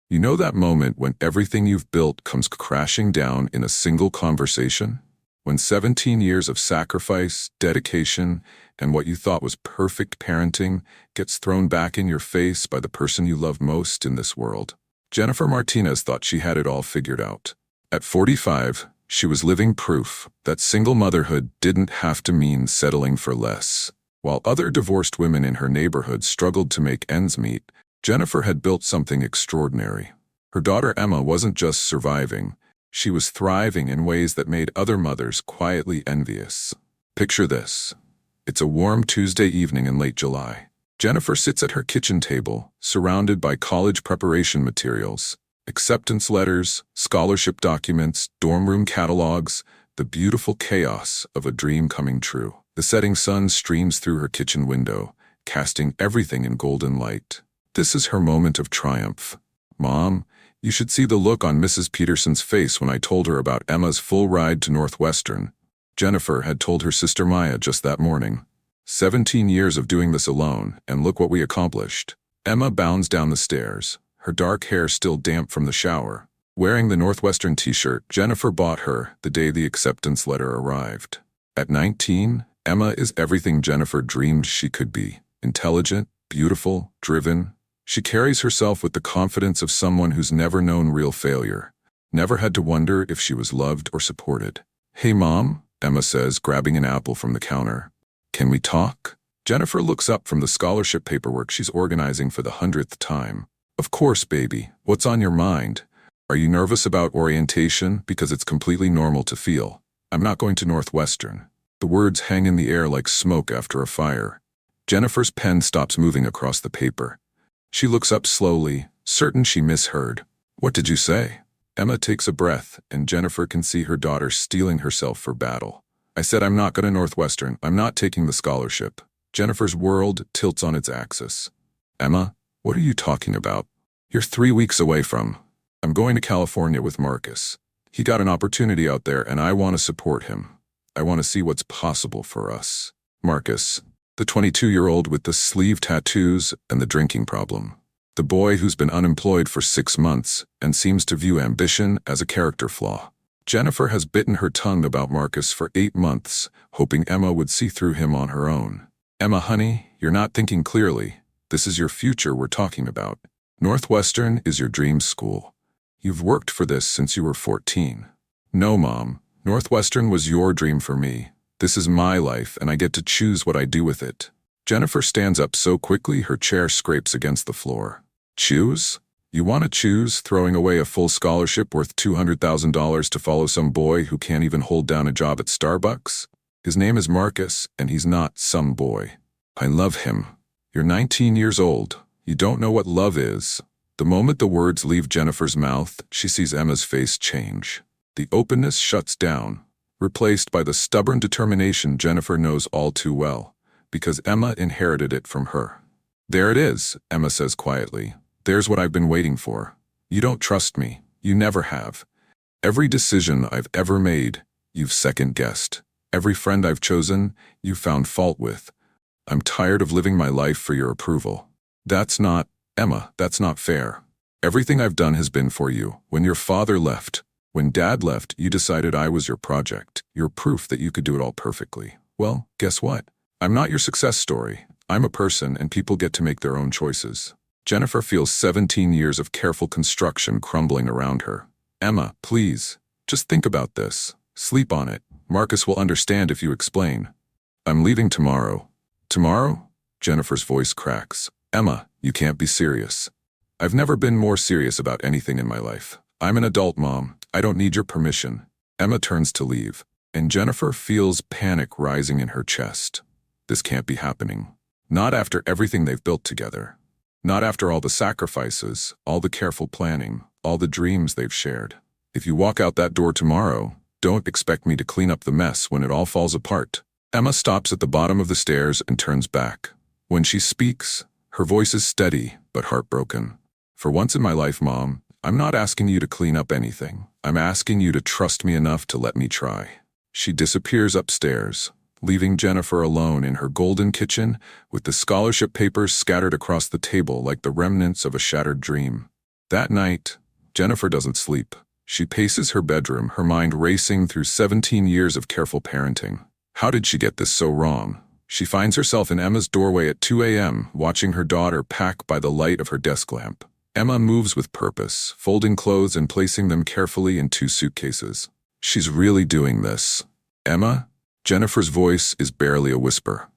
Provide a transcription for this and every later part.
You know that moment when everything you've built comes crashing down in a single conversation? When 17 years of sacrifice, dedication, and what you thought was perfect parenting gets thrown back in your face by the person you love most in this world. Jennifer Martinez thought she had it all figured out. At 45, she was living proof that single motherhood didn't have to mean settling for less. While other divorced women in her neighborhood struggled to make ends meet, Jennifer had built something extraordinary. Her daughter Emma wasn't just surviving, she was thriving in ways that made other mothers quietly envious. Picture this. It's a warm Tuesday evening in late July. Jennifer sits at her kitchen table, surrounded by college preparation materials, acceptance letters, scholarship documents, dorm room catalogs, the beautiful chaos of a dream coming true. The setting sun streams through her kitchen window, casting everything in golden light. This is her moment of triumph. Mom, you should see the look on Mrs. Peterson's face when I told her about Emma's full ride to Northwestern. Jennifer had told her sister Maya just that morning. 17 years of doing this alone, and look what we accomplished. Emma bounds down the stairs, her dark hair still damp from the shower. Wearing the Northwestern t-shirt Jennifer bought her the day the acceptance letter arrived. At 19, Emma is everything Jennifer dreamed she could be. Intelligent, beautiful, driven. She carries herself with the confidence of someone who's never known real failure, never had to wonder if she was loved or supported. "Hey, Mom," Emma says, grabbing an apple from the counter. "Can we talk?" Jennifer looks up from the scholarship paperwork she's organizing for the 100th time. "Of course, baby. What's on your mind? Are you nervous about orientation? Because it's completely normal to feel. I'm not going to Northwestern." The words hang in the air like smoke after a fire. Jennifer's pen stops moving across the paper. She looks up slowly, certain she misheard. "What did you say?" Emma takes a breath, and Jennifer can see her daughter steeling herself for battle. "I said I'm not going to Northwestern. I'm not taking the scholarship." Jennifer's world tilts on its axis. "Emma, what are you talking about? You're 3 weeks away from..." "I'm going to California with Marcus. He got an opportunity out there and I want to support him. I want to see what's possible for us." Marcus, the 22-year-old with the sleeve tattoos and the drinking problem. The boy who's been unemployed for 6 months and seems to view ambition as a character flaw. Jennifer has bitten her tongue about Marcus for 8 months, hoping Emma would see through him on her own. "Emma, honey, you're not thinking clearly. This is your future we're talking about. Northwestern is your dream school. You've worked for this since you were 14. No, Mom, Northwestern was your dream for me. This is my life and I get to choose what I do with it." Jennifer stands up so quickly her chair scrapes against the floor. "Choose? You want to choose throwing away a full scholarship worth $200,000 to follow some boy who can't even hold down a job at Starbucks? His name is Marcus, and he's not some boy. I love him. You're 19 years old. You don't know what love is." The moment the words leave Jennifer's mouth, she sees Emma's face change. The openness shuts down, replaced by the stubborn determination Jennifer knows all too well, because Emma inherited it from her. "There it is," Emma says quietly. "There's what I've been waiting for. You don't trust me. You never have. Every decision I've ever made, you've second-guessed. Every friend I've chosen, you've found fault with. I'm tired of living my life for your approval. That's not, Emma, that's not fair. Everything I've done has been for you. When your father left, when Dad left, you decided I was your project, your proof that you could do it all perfectly. Well, guess what? I'm not your success story. I'm a person and people get to make their own choices." Jennifer feels 17 years of careful construction crumbling around her. "Emma, please, just think about this. Sleep on it. Marcus will understand if you explain." "I'm leaving tomorrow." "Tomorrow?" Jennifer's voice cracks. "Emma, you can't be serious." "I've never been more serious about anything in my life. I'm an adult, Mom. I don't need your permission." Emma turns to leave, and Jennifer feels panic rising in her chest. This can't be happening. Not after everything they've built together. Not after all the sacrifices, all the careful planning, all the dreams they've shared. "If you walk out that door tomorrow, don't expect me to clean up the mess when it all falls apart." Emma stops at the bottom of the stairs and turns back. When she speaks, her voice is steady but heartbroken. "For once in my life, Mom, I'm not asking you to clean up anything. I'm asking you to trust me enough to let me try." She disappears upstairs, leaving Jennifer alone in her golden kitchen with the scholarship papers scattered across the table like the remnants of a shattered dream. That night, Jennifer doesn't sleep. She paces her bedroom, her mind racing through 17 years of careful parenting. How did she get this so wrong? She finds herself in Emma's doorway at 2 a.m., watching her daughter pack by the light of her desk lamp. Emma moves with purpose, folding clothes and placing them carefully in 2 suitcases. She's really doing this. Emma? Jennifer's voice is barely a whisper.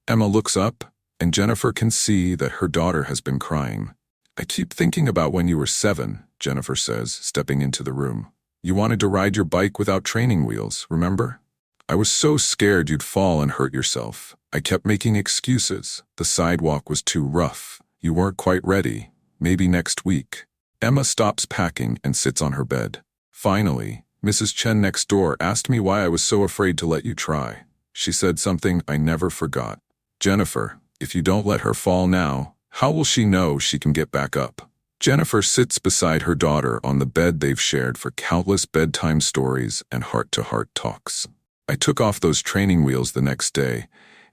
Emma looks up, and Jennifer can see that her daughter has been crying. I keep thinking about when you were 7, Jennifer says, stepping into the room. You wanted to ride your bike without training wheels, remember? I was so scared you'd fall and hurt yourself. I kept making excuses. The sidewalk was too rough. You weren't quite ready. Maybe next week. Emma stops packing and sits on her bed. Finally, Mrs. Chen next door asked me why I was so afraid to let you try. She said something I never forgot. Jennifer, if you don't let her fall now, how will she know she can get back up? Jennifer sits beside her daughter on the bed they've shared for countless bedtime stories and heart-to-heart talks. I took off those training wheels the next day,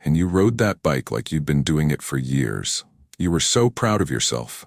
and you rode that bike like you'd been doing it for years. You were so proud of yourself.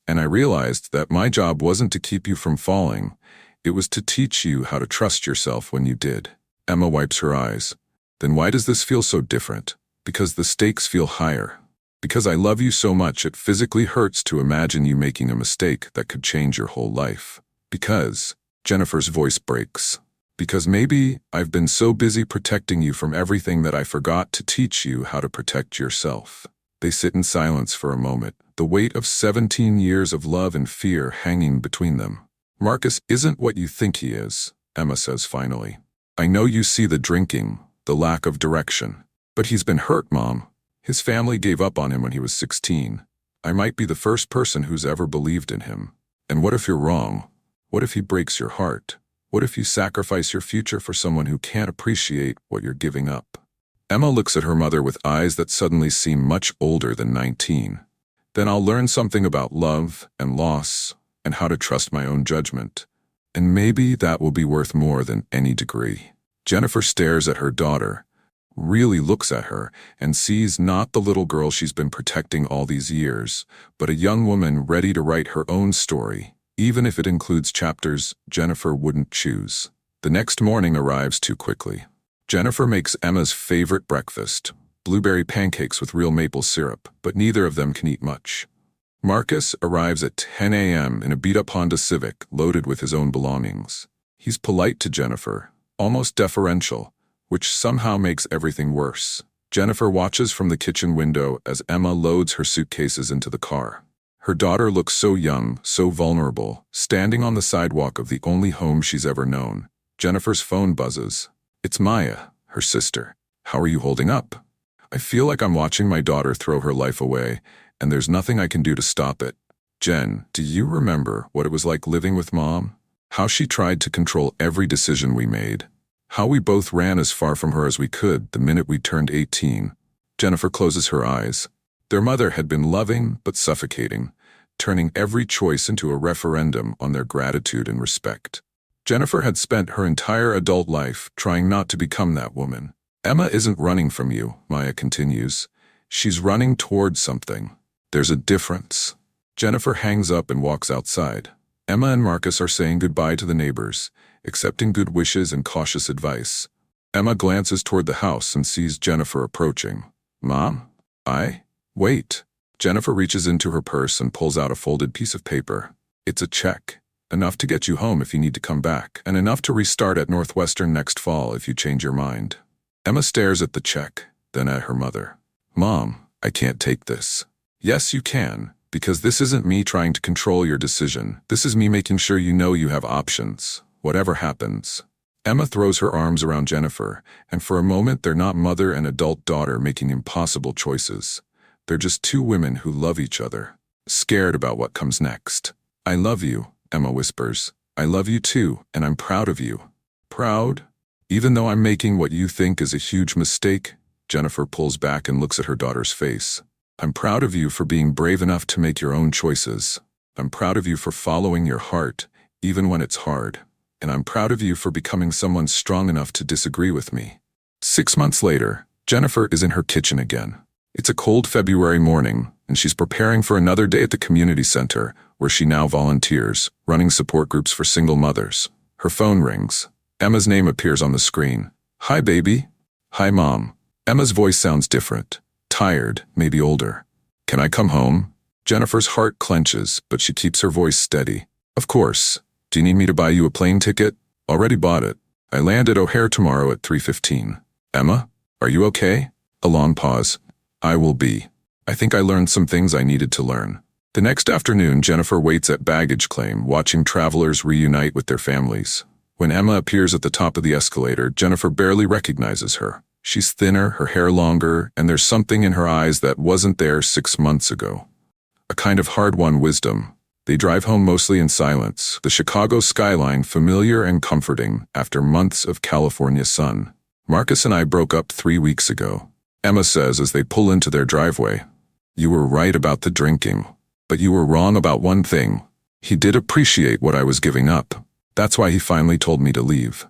And I realized that my job wasn't to keep you from falling. It was to teach you how to trust yourself when you did. Emma wipes her eyes. Then why does this feel so different? Because the stakes feel higher. Because I love you so much it physically hurts to imagine you making a mistake that could change your whole life. Because, Jennifer's voice breaks. Because maybe I've been so busy protecting you from everything that I forgot to teach you how to protect yourself. They sit in silence for a moment, the weight of 17 years of love and fear hanging between them. Marcus isn't what you think he is, Emma says finally. I know you see the drinking, the lack of direction. But he's been hurt, Mom. His family gave up on him when he was 16. I might be the first person who's ever believed in him. And what if you're wrong? What if he breaks your heart? What if you sacrifice your future for someone who can't appreciate what you're giving up? Emma looks at her mother with eyes that suddenly seem much older than 19. Then I'll learn something about love and loss and how to trust my own judgment. And maybe that will be worth more than any degree. Jennifer stares at her daughter, really looks at her, and sees not the little girl she's been protecting all these years, but a young woman ready to write her own story, even if it includes chapters Jennifer wouldn't choose. The next morning arrives too quickly. Jennifer makes Emma's favorite breakfast, blueberry pancakes with real maple syrup, but neither of them can eat much. Marcus arrives at 10 a.m. in a beat-up Honda Civic loaded with his own belongings. He's polite to Jennifer, almost deferential, which somehow makes everything worse. Jennifer watches from the kitchen window as Emma loads her suitcases into the car. Her daughter looks so young, so vulnerable, standing on the sidewalk of the only home she's ever known. Jennifer's phone buzzes. It's Maya, her sister. How are you holding up? I feel like I'm watching my daughter throw her life away, and there's nothing I can do to stop it. Jen, do you remember what it was like living with Mom? How she tried to control every decision we made? How we both ran as far from her as we could the minute we turned 18. Jennifer closes her eyes. Their mother had been loving but suffocating, turning every choice into a referendum on their gratitude and respect. Jennifer had spent her entire adult life trying not to become that woman. Emma isn't running from you, Maya continues. She's running towards something. There's a difference. Jennifer hangs up and walks outside. Emma and Marcus are saying goodbye to the neighbors, accepting good wishes and cautious advice. Emma glances toward the house and sees Jennifer approaching. Mom? Wait. Jennifer reaches into her purse and pulls out a folded piece of paper. It's a check. Enough to get you home if you need to come back, and enough to restart at Northwestern next fall if you change your mind. Emma stares at the check, then at her mother. Mom, I can't take this. Yes, you can, because this isn't me trying to control your decision. This is me making sure you know you have options, whatever happens. Emma throws her arms around Jennifer, and for a moment they're not mother and adult daughter making impossible choices. They're just two women who love each other, scared about what comes next. I love you, Emma whispers. I love you too, and I'm proud of you. Proud? Even though I'm making what you think is a huge mistake? Jennifer pulls back and looks at her daughter's face. I'm proud of you for being brave enough to make your own choices. I'm proud of you for following your heart, even when it's hard. And I'm proud of you for becoming someone strong enough to disagree with me. 6 months later, Jennifer is in her kitchen again. It's a cold February morning, and she's preparing for another day at the community center, where she now volunteers, running support groups for single mothers. Her phone rings. Emma's name appears on the screen. "Hi, baby." "Hi, Mom." Emma's voice sounds different. Tired, maybe older. "Can I come home?" Jennifer's heart clenches, but she keeps her voice steady. "Of course. Do you need me to buy you a plane ticket?" "Already bought it. I land at O'Hare tomorrow at 3:15. "Emma, are you okay?" A long pause. "I will be. I think I learned some things I needed to learn." The next afternoon, Jennifer waits at baggage claim, watching travelers reunite with their families. When Emma appears at the top of the escalator, Jennifer barely recognizes her. She's thinner, her hair longer, and there's something in her eyes that wasn't there 6 months ago. A kind of hard-won wisdom. They drive home mostly in silence, the Chicago skyline familiar and comforting after months of California sun. "Marcus and I broke up 3 weeks ago," Emma says as they pull into their driveway. "You were right about the drinking, but you were wrong about one thing. He did appreciate what I was giving up. That's why he finally told me to leave."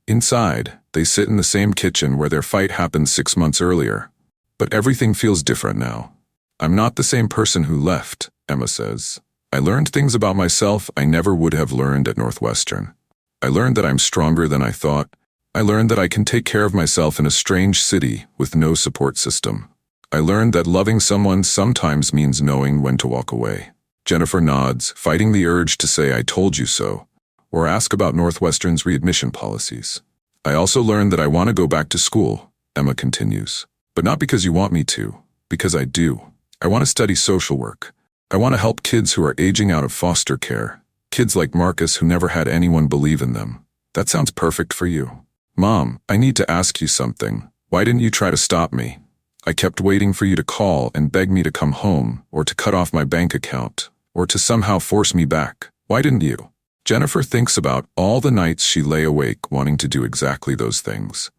Inside, they sit in the same kitchen where their fight happened 6 months earlier. "But everything feels different now. I'm not the same person who left," Emma says. "I learned things about myself I never would have learned at Northwestern. I learned that I'm stronger than I thought. I learned that I can take care of myself in a strange city with no support system. I learned that loving someone sometimes means knowing when to walk away." Jennifer nods, fighting the urge to say "I told you so," or ask about Northwestern's readmission policies. "I also learned that I want to go back to school," Emma continues. "But not because you want me to, because I do. I want to study social work. I want to help kids who are aging out of foster care, kids like Marcus who never had anyone believe in them. That sounds perfect for you." "Mom, I need to ask you something. Why didn't you try to stop me? I kept waiting for you to call and beg me to come home, or to cut off my bank account, or to somehow force me back. Why didn't you?" Jennifer thinks about all the nights she lay awake wanting to do exactly those things.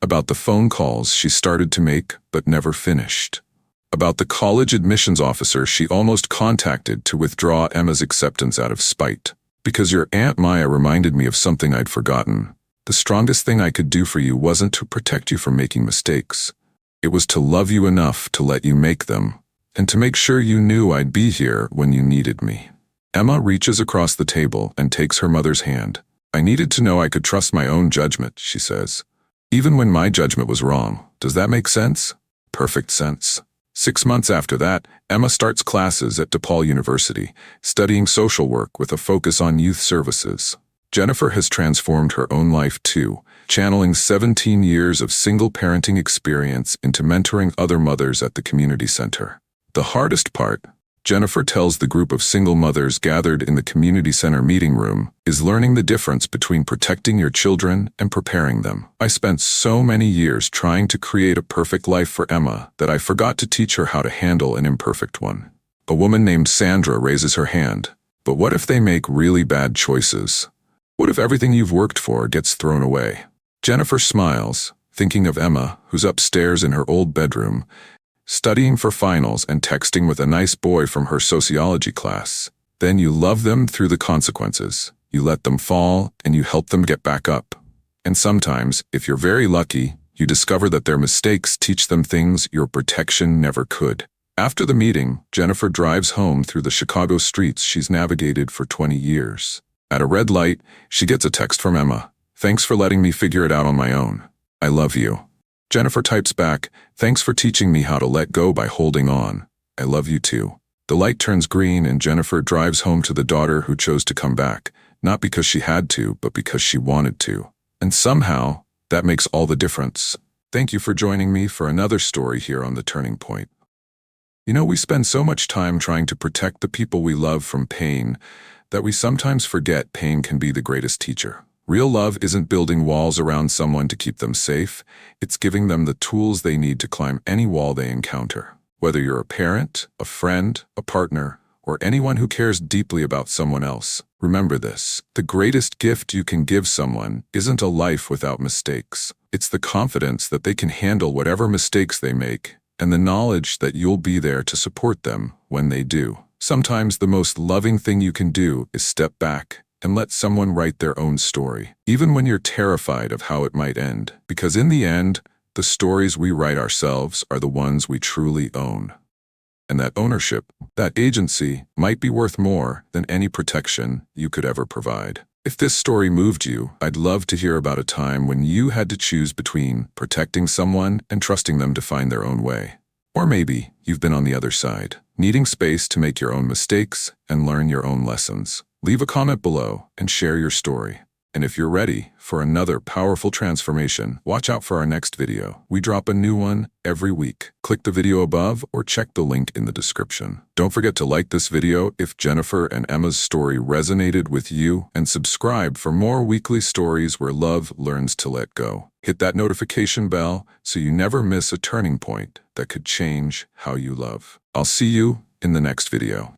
About the phone calls she started to make but never finished. About the college admissions officer she almost contacted to withdraw Emma's acceptance out of spite. "Because your Aunt Maya reminded me of something I'd forgotten. The strongest thing I could do for you wasn't to protect you from making mistakes. It was to love you enough to let you make them, and to make sure you knew I'd be here when you needed me." Emma reaches across the table and takes her mother's hand. "I needed to know I could trust my own judgment," she says. "Even when my judgment was wrong. Does that make sense?" "Perfect sense." 6 months after that, Emma starts classes at DePaul University, studying social work with a focus on youth services. Jennifer has transformed her own life too, channeling 17 years of single parenting experience into mentoring other mothers at the community center. The hardest part, Jennifer tells the group of single mothers gathered in the community center meeting room, is learning the difference between protecting your children and preparing them. "I spent so many years trying to create a perfect life for Emma that I forgot to teach her how to handle an imperfect one." A woman named Sandra raises her hand. "But what if they make really bad choices? What if everything you've worked for gets thrown away?" Jennifer smiles, thinking of Emma, who's upstairs in her old bedroom, studying for finals and texting with a nice boy from her sociology class. Then you love them through the consequences. You let them fall, and you help them get back up. And sometimes, if you're very lucky, you discover that their mistakes teach them things your protection never could. After the meeting, Jennifer drives home through the Chicago streets she's navigated for 20 years. At a red light, she gets a text from Emma. "Thanks for letting me figure it out on my own. I love you." Jennifer types back, "Thanks for teaching me how to let go by holding on. I love you too." The light turns green and Jennifer drives home to the daughter who chose to come back, not because she had to, but because she wanted to. And somehow, that makes all the difference. Thank you for joining me for another story here on The Turning Point. You know, we spend so much time trying to protect the people we love from pain that we sometimes forget pain can be the greatest teacher. Real love isn't building walls around someone to keep them safe, it's giving them the tools they need to climb any wall they encounter. Whether you're a parent, a friend, a partner, or anyone who cares deeply about someone else, remember this: the greatest gift you can give someone isn't a life without mistakes. It's the confidence that they can handle whatever mistakes they make, and the knowledge that you'll be there to support them when they do. Sometimes the most loving thing you can do is step back and let someone write their own story, even when you're terrified of how it might end. Because in the end, the stories we write ourselves are the ones we truly own. And that ownership, that agency, might be worth more than any protection you could ever provide. If this story moved you, I'd love to hear about a time when you had to choose between protecting someone and trusting them to find their own way. Or maybe you've been on the other side, needing space to make your own mistakes and learn your own lessons. Leave a comment below and share your story. And if you're ready for another powerful transformation, watch out for our next video. We drop a new one every week. Click the video above or check the link in the description. Don't forget to like this video if Jennifer and Emma's story resonated with you, and subscribe for more weekly stories where love learns to let go. Hit that notification bell so you never miss a turning point that could change how you love. I'll see you in the next video.